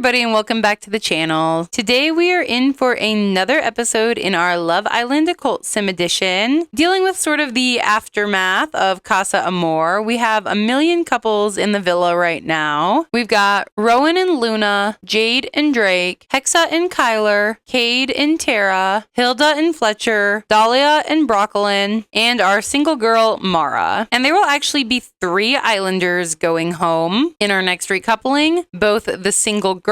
everybody, and welcome back to the channel. Today we are in for another episode in our Love Island Occult Sim edition, dealing with sort of the aftermath of Casa Amor. We have a million couples in the villa right now. We've got Rowan and Luna, Jade and Drake, Hexa and Kyler, Cade and Tara, Hilda and Fletcher, Dahlia and Broccolin, and our single girl, Mara. And there will actually be 3 islanders going home in our next recoupling, both the single girl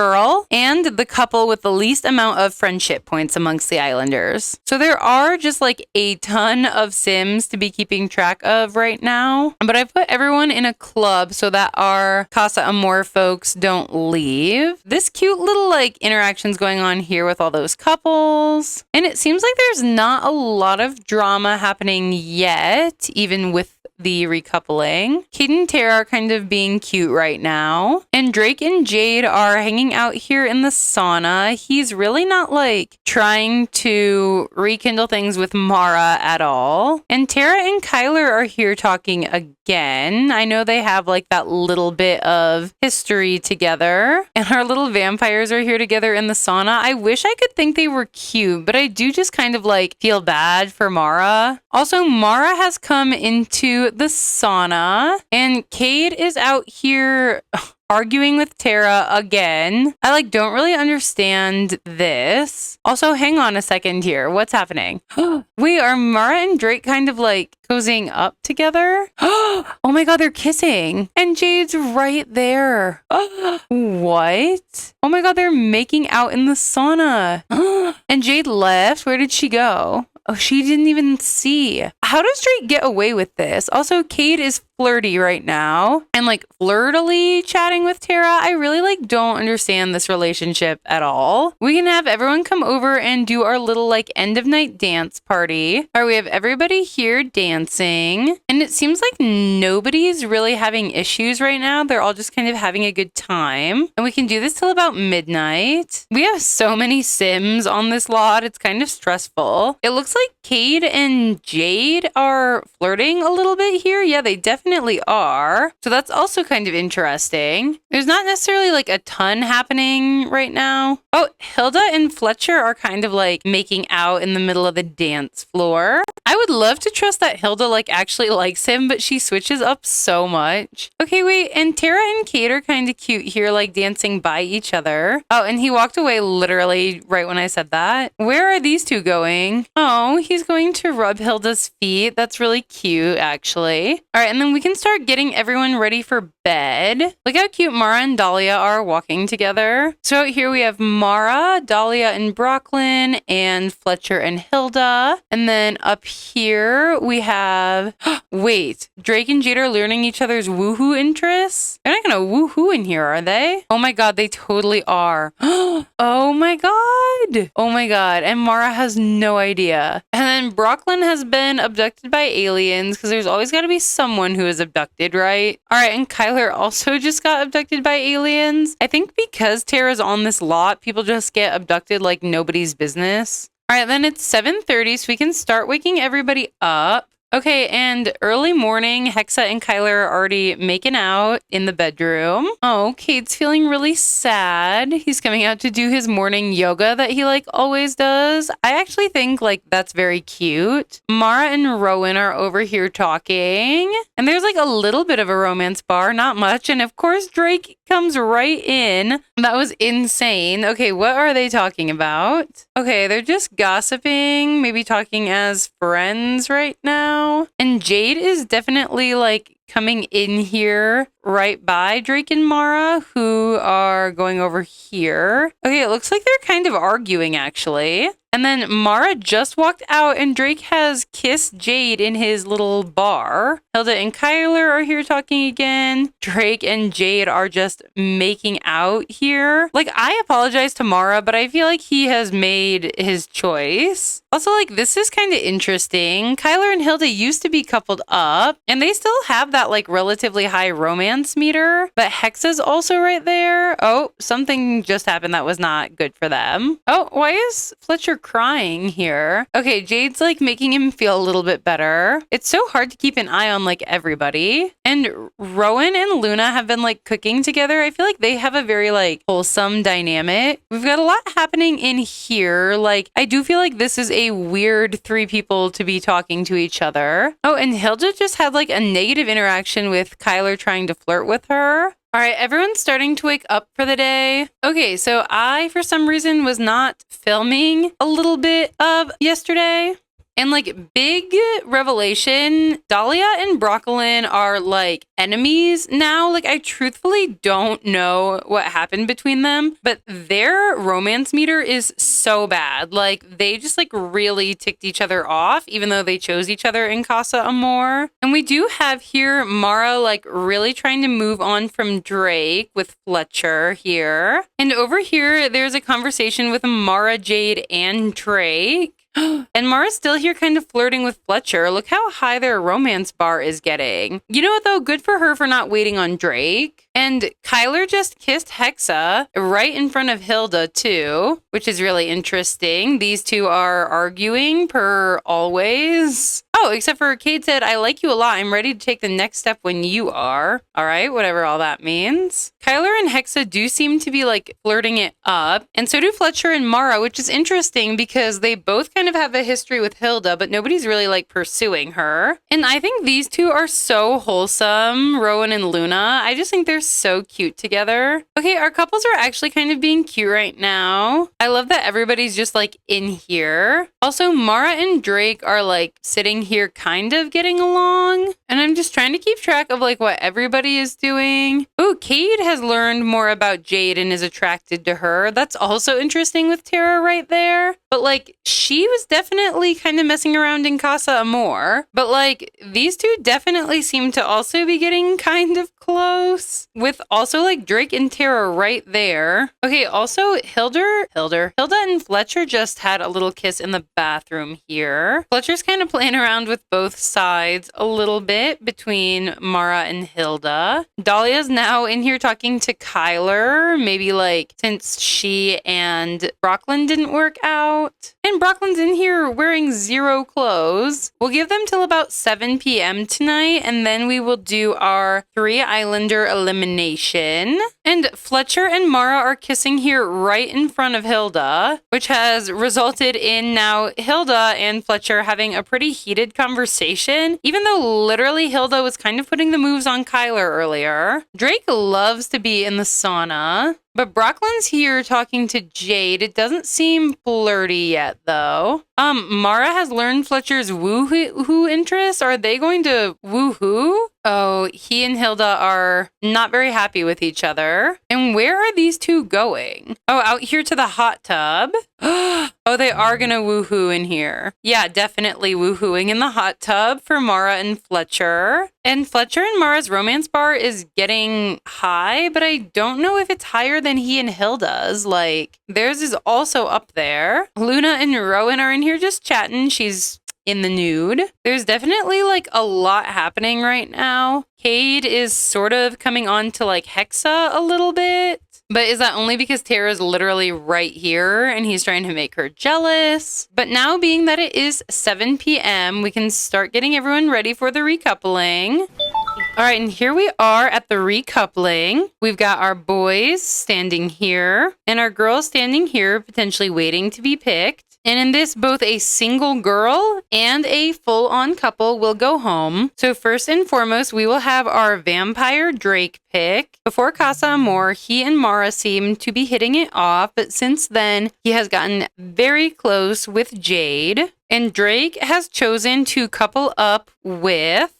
and the couple with the least amount of friendship points amongst the islanders. So there are just like a ton of Sims to be keeping track of right now, but I put everyone in a club so that our Casa Amor folks don't leave. This cute little like interactions going on here with all those couples, and it seems like there's not a lot of drama happening yet, even with the recoupling. Cade and Tara are kind of being cute right now. And Drake and Jade are hanging out here in the sauna. He's really not like trying to rekindle things with Mara at all. And Tara and Kyler are here talking again. I know they have like that little bit of history together. And our little vampires are here together in the sauna. I wish I could think they were cute, but I do just kind of like feel bad for Mara. Also, Mara has come into the sauna and Cade is out here arguing with Tara again. I like don't really understand this. Also, hang on a second here. What's happening? Wait, are Mara and Drake kind of like cozying up together? Oh my god, they're kissing. And Jade's right there. What? Oh my god, they're making out in the sauna. And Jade left. Where did she go? Oh, she didn't even see. How does Drake get away with this? Also, Cade is flirty right now and like flirtily chatting with Tara. I really like don't understand this relationship at all. We can have everyone come over and do our little like end of night dance party. All right, we have everybody here dancing and it seems like nobody's really having issues right now. They're all just kind of having a good time and we can do this till about midnight. We have so many Sims on this lot. It's kind of stressful. It looks like Cade and Jade are flirting a little bit here. Yeah, they definitely are. So that's also kind of interesting. There's not necessarily like a ton happening right now. Oh, Hilda and Fletcher are kind of like making out in the middle of the dance floor. I would love to trust that Hilda like actually likes him, but she switches up so much. Okay, wait, and Tara and Cade are kind of cute here, like dancing by each other. Oh, and he walked away literally right when I said that. Where are these two going? Oh, he's going to rub Hilda's feet. That's really cute, actually. All right, and then we can start getting everyone ready for bed. Look how cute Mara and Dahlia are walking together. So out here we have Mara, Dahlia and Broccolin, and Fletcher and Hilda. And then up here we have, wait, Drake and Jade are learning each other's woohoo interests? They're not gonna woohoo in here, are they? Oh my god, they totally are. Oh my god. Oh my god. And Mara has no idea. And then Broccolin has been abducted by aliens because there's always got to be someone who is abducted, right? All right, and Kyler also just got abducted by aliens. I think because Tara's on this lot, people just get abducted like nobody's business. All right, then it's 7:30, so we can start waking everybody up. Okay, and early morning, Hexa and Kyler are already making out in the bedroom. Oh, Cade's feeling really sad. He's coming out to do his morning yoga that he like always does. I actually think like that's very cute. Mara and Rowan are over here talking. And there's like a little bit of a romance bar, not much. And of course, Drake comes right in. That was insane. Okay, what are they talking about? Okay, they're just gossiping, maybe talking as friends right now. And Jade is definitely like coming in here right by Drake and Mara, who are going over here. Okay, it looks like they're kind of arguing actually. And then Mara just walked out and Drake has kissed Jade in his little bar. Hilda and Kyler are here talking again. Drake and Jade are just making out here. Like, I apologize to Mara, but I feel like he has made his choice. Also, like, this is kind of interesting. Kyler and Hilda used to be coupled up and they still have that like relatively high romance meter, but Hexa's also right there. Oh, something just happened that was not good for them. Oh, why is Fletcher crying here. Okay, Jade's like making him feel a little bit better. It's so hard to keep an eye on like everybody. And Rowan and Luna have been like cooking together. I feel like they have a very like wholesome dynamic. We've got a lot happening in here. Like, I do feel like this is a weird 3 people to be talking to each other. Oh, and Hilda just had like a negative interaction with Kyler trying to flirt with her. All right, everyone's starting to wake up for the day. Okay, so I, for some reason, was not filming a little bit of yesterday. And like, big revelation, Dahlia and Broccolin are like enemies now. Like, I truthfully don't know what happened between them, but their romance meter is so bad. Like, they just like really ticked each other off, even though they chose each other in Casa Amor. And we do have here Mara like really trying to move on from Drake with Fletcher here. And over here, there's a conversation with Mara, Jade, and Drake. And Mara's still here kind of flirting with Fletcher. Look how high their romance bar is getting. You know what, though? Good for her for not waiting on Drake. And Kyler just kissed Hexa right in front of Hilda, too, which is really interesting. These two are arguing per always. Oh, except for Cade said, I like you a lot. I'm ready to take the next step when you are. All right, whatever all that means. Kyler and Hexa do seem to be like flirting it up. And so do Fletcher and Mara, which is interesting because they both kind of have a history with Hilda, but nobody's really like pursuing her. And I think these two are so wholesome, Rowan and Luna. I just think they're so cute together. Okay, our couples are actually kind of being cute right now. I love that everybody's just like in here. Also, Mara and Drake are like sitting here kind of getting along. And I'm just trying to keep track of like what everybody is doing. Ooh, Cade has learned more about Jade and is attracted to her. That's also interesting with Tara right there. But like, she was definitely kind of messing around in Casa Amor. But like, these two definitely seem to also be getting kind of close. With also like Drake and Tara right there. Okay, also Hilda and Fletcher just had a little kiss in the bathroom here. Fletcher's kind of playing around with both sides a little bit between Mara and Hilda. Dahlia's now in here talking to Kyler. Maybe like since she and Broccolin didn't work out. And Brocklin's in here wearing 0 clothes. We'll give them till about 7 p.m. tonight, and then we will do our 3 Islander elimination. And Fletcher and Mara are kissing here right in front of Hilda, which has resulted in now Hilda and Fletcher having a pretty heated conversation, even though literally Hilda was kind of putting the moves on Kyler earlier. Drake loves to be in the sauna. But Brocklin's here talking to Jade. It doesn't seem flirty yet, though. Mara has learned Fletcher's woohoo interests. Are they going to woohoo? Oh, he and Hilda are not very happy with each other. And where are these two going? Oh, out here to the hot tub. Oh, they are gonna woohoo in here. Yeah, definitely woohooing in the hot tub for Mara and Fletcher. And Fletcher and Mara's romance bar is getting high, but I don't know if it's higher than he and Hilda's. Like, theirs is also up there. Luna and Rowan are in here just chatting. She's in the nude. There's definitely like a lot happening right now. Cade is sort of coming on to like Hexa a little bit. But is that only because Tara's literally right here and he's trying to make her jealous? But now being that it is 7 p.m., we can start getting everyone ready for the recoupling. All right, and here we are at the recoupling. We've got our boys standing here and our girls standing here, potentially waiting to be picked. And in this, both a single girl and a full-on couple will go home. So first and foremost, we will have our vampire Drake pick. Before Casa Amor, he and Mara seem to be hitting it off, but since then, he has gotten very close with Jade. And Drake has chosen to couple up with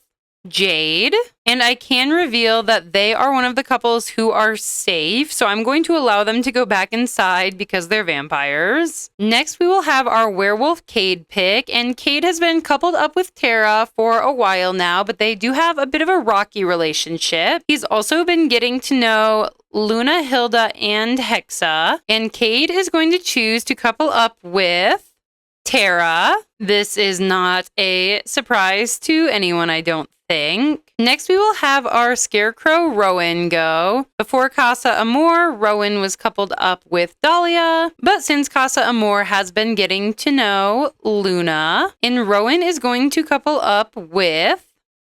Jade, and I can reveal that they are one of the couples who are safe, so I'm going to allow them to go back inside because they're vampires. Next, we will have our werewolf Cade pick, and Cade has been coupled up with Tara for a while now, but they do have a bit of a rocky relationship. He's also been getting to know Luna, Hilda, and Hexa, and Cade is going to choose to couple up with Tara. This is not a surprise to anyone, I don't think. Next, we will have our Scarecrow Rowan go. Before Casa Amor, Rowan was coupled up with Dahlia, but since Casa Amor has been getting to know Luna, and Rowan is going to couple up with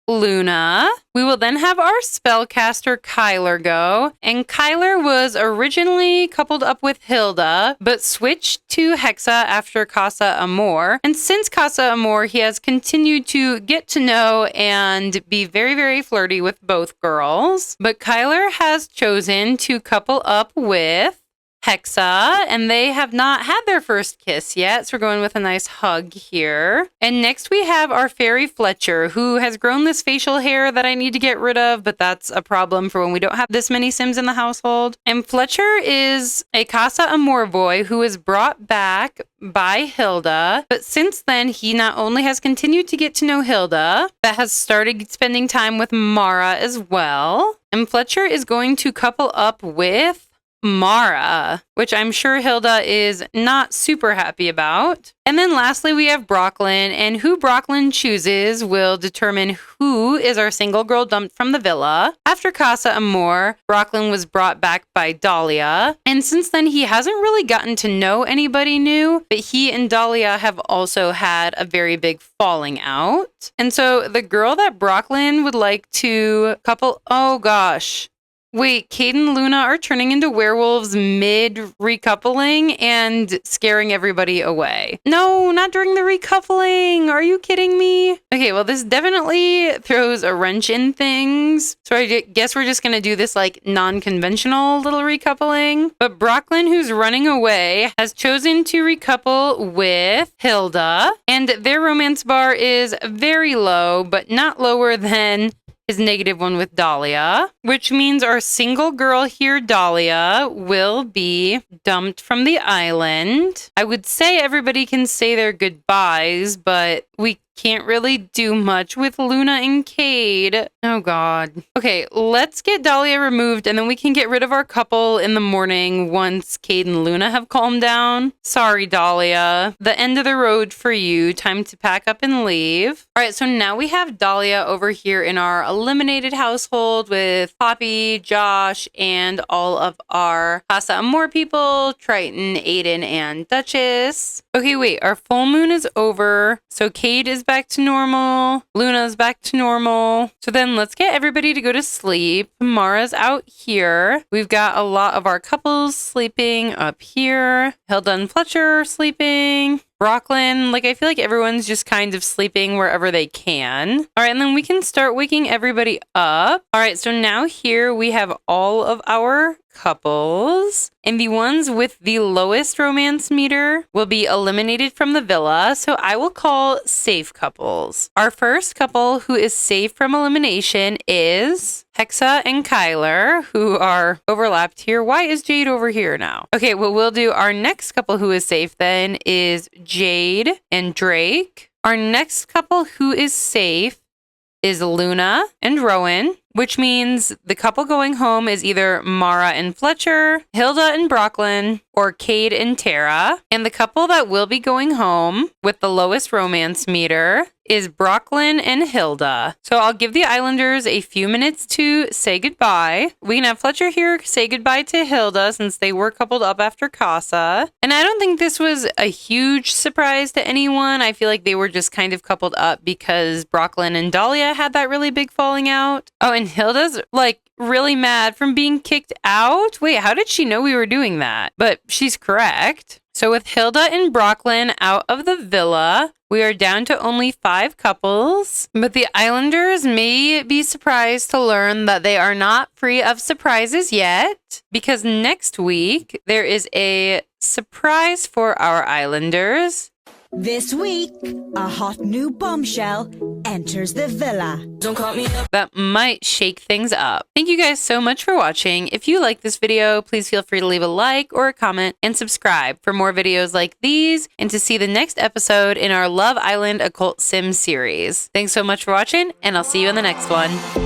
Luna. We will then have our spellcaster Kyler go, and Kyler was originally coupled up with Hilda, but switched to Hexa after Casa Amor. And since Casa Amor, he has continued to get to know and be very, very flirty with both girls. But Kyler has chosen to couple up with Hexa, and they have not had their first kiss yet, so we're going with a nice hug here. And next we have our fairy Fletcher, who has grown this facial hair that I need to get rid of, but that's a problem for when we don't have this many Sims in the household. And Fletcher is a Casa Amor boy who was brought back by Hilda, but since then he not only has continued to get to know Hilda, but has started spending time with Mara as well. And Fletcher is going to couple up with Mara, which I'm sure Hilda is not super happy about. And then lastly, we have Brooklyn, and who Brooklyn chooses will determine who is our single girl dumped from the villa. After Casa Amor, Brooklyn was brought back by Dahlia, and since then he hasn't really gotten to know anybody new, but he and Dahlia have also had a very big falling out. And so the girl that Brooklyn would like to couple, oh gosh. Wait, Cade and Luna are turning into werewolves mid-recoupling and scaring everybody away. No, not during the recoupling. Are you kidding me? Okay, well, this definitely throws a wrench in things. So I guess we're just going to do this like non-conventional little recoupling. But Brooklyn, who's running away, has chosen to recouple with Hilda. And their romance bar is very low, but not lower than is -1 with Dahlia, which means our single girl here, Dahlia, will be dumped from the island. I would say everybody can say their goodbyes, but we can't really do much with Luna and Cade. Oh god. Okay, let's get Dahlia removed and then we can get rid of our couple in the morning once Cade and Luna have calmed down. Sorry, Dahlia. The end of the road for you. Time to pack up and leave. All right, so now we have Dahlia over here in our eliminated household with Poppy, Josh, and all of our Casa Amor people, Triton, Aiden, and Duchess. Okay, wait, our full moon is over. So Cade is back to normal. Luna's back to normal. So then let's get everybody to go to sleep. Mara's out here. We've got a lot of our couples sleeping up here. Hilda and Fletcher are sleeping. Brooklyn, like I feel like everyone's just kind of sleeping wherever they can. All right, and then we can start waking everybody up. All right, so now here we have all of our couples, and the ones with the lowest romance meter will be eliminated from the villa, so I will call safe couples. Our first couple who is safe from elimination is Hexa and Kyler, who are overlapped here. Why is Jade over here now? Okay, well, we'll do our next couple who is safe then is Jade and Drake. Our next couple who is safe is Luna and Rowan, which means the couple going home is either Mara and Fletcher, Hilda and Brooklyn, or Cade and Tara. And the couple that will be going home with the lowest romance meter is Brooklyn and Hilda. So I'll give the Islanders a few minutes to say goodbye. We can have Fletcher here say goodbye to Hilda since they were coupled up after Casa. And I don't think this was a huge surprise to anyone. I feel like they were just kind of coupled up because Brooklyn and Dahlia had that really big falling out. Oh, and Hilda's like really mad from being kicked out. Wait, how did she know we were doing that? But she's correct. So with Hilda and Brooklyn out of the villa, we are down to only 5 couples, but the Islanders may be surprised to learn that they are not free of surprises yet, because next week there is a surprise for our Islanders. This week, a hot new bombshell enters the villa. Don't call me up. That might shake things up. Thank you guys so much for watching. If you like this video, please feel free to leave a like or a comment and subscribe for more videos like these and to see the next episode in our Love Island Occult Sim series. Thanks so much for watching, and I'll see you in the next one.